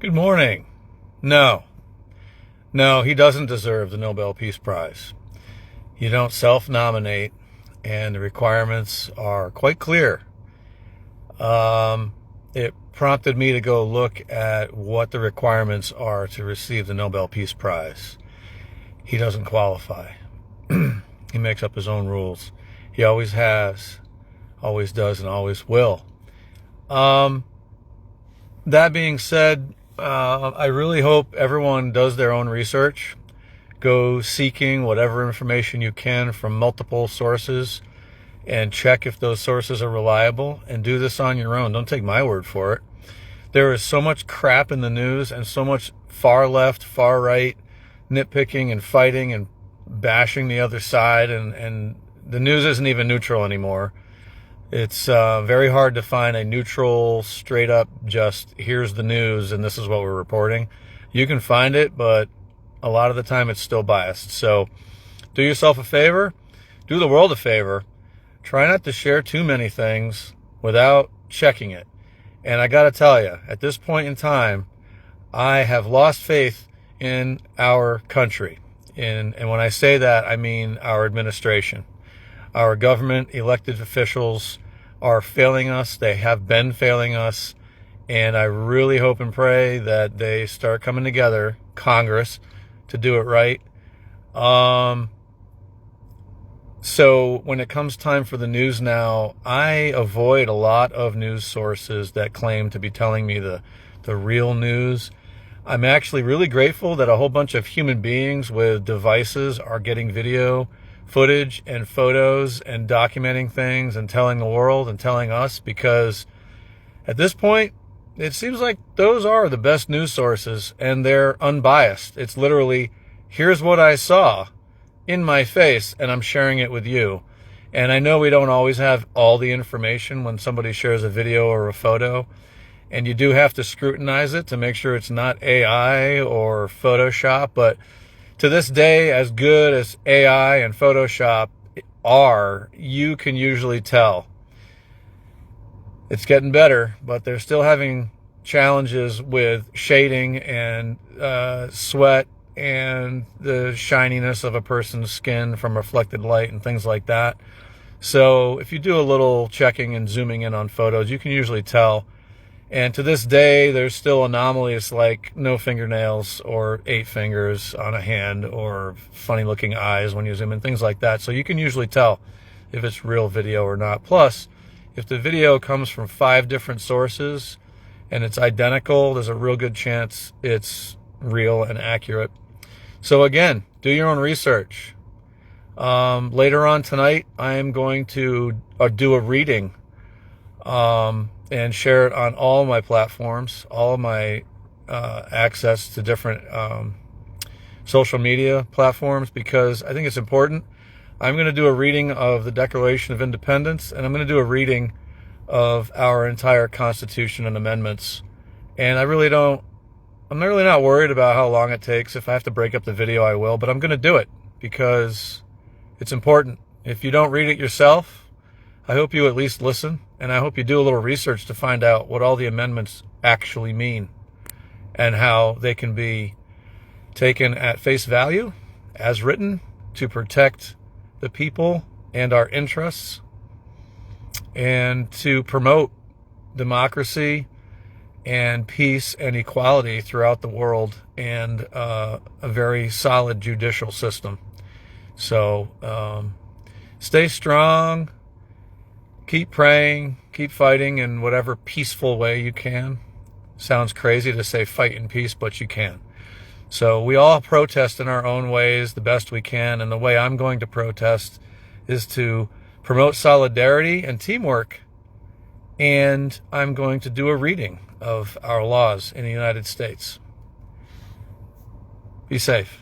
Good morning. No, he doesn't deserve the Nobel Peace Prize. You don't self-nominate, and the requirements are quite clear. It prompted me to go look at what the requirements are to receive the Nobel Peace Prize. He doesn't qualify. He makes up his own rules. He always has, always does, and always will. That being said, I really hope everyone does their own research. Go seeking whatever information you can from multiple sources and check if those sources are reliable, and do this on your own. Don't take my word for it. There is so much crap in the news and so much far left, far right nitpicking and fighting and bashing the other side, and the news isn't even neutral anymore. It's very hard to find a neutral, straight up, just here's the news and this is what we're reporting. You can find it, but a lot of the time it's still biased. So do yourself a favor, do the world a favor. Try not to share too many things without checking it. And I got to tell you, at this point in time, I have lost faith in our country. And when I say that, I mean our administration. Our government elected officials are failing us. They have been failing us. And I really hope and pray that they start coming together, Congress, to do it right. So when it comes time for the news now, I avoid a lot of news sources that claim to be telling me the real news. I'm actually really grateful that a whole bunch of human beings with devices are getting video footage and photos and documenting things and telling the world and telling us, because at this point, it seems like those are the best news sources and they're unbiased. It's literally, here's what I saw in my face and I'm sharing it with you. And I know we don't always have all the information when somebody shares a video or a photo, and you do have to scrutinize it to make sure it's not AI or Photoshop. But to this day, as good as AI and Photoshop are, you can usually tell. It's getting better, but they're still having challenges with shading and sweat and the shininess of a person's skin from reflected light and things like that. So if you do a little checking and zooming in on photos, you can usually tell. And to this day, there's still anomalies like no fingernails or 8 fingers on a hand or funny looking eyes when you zoom in, things like that. So you can usually tell if it's real video or not. Plus, if the video comes from 5 different sources and it's identical, there's a real good chance it's real and accurate. So again, do your own research. Later on tonight, I am going to do a reading and share it on all my platforms, all of my access to different social media platforms, because I think it's important. I'm going to do a reading of the Declaration of Independence, and I'm going to do a reading of our entire Constitution and amendments. And I'm really not worried about how long it takes. If I have to break up the video, I will, but I'm going to do it because it's important. If you don't read it yourself, I hope you at least listen, and I hope you do a little research to find out what all the amendments actually mean and how they can be taken at face value as written to protect the people and our interests and to promote democracy and peace and equality throughout the world, and a very solid judicial system. So stay strong, keep praying, keep fighting in whatever peaceful way you can. Sounds crazy to say fight in peace, but you can. So we all protest in our own ways the best we can, and the way I'm going to protest is to promote solidarity and teamwork, and I'm going to do a reading of our laws in the United States. Be safe.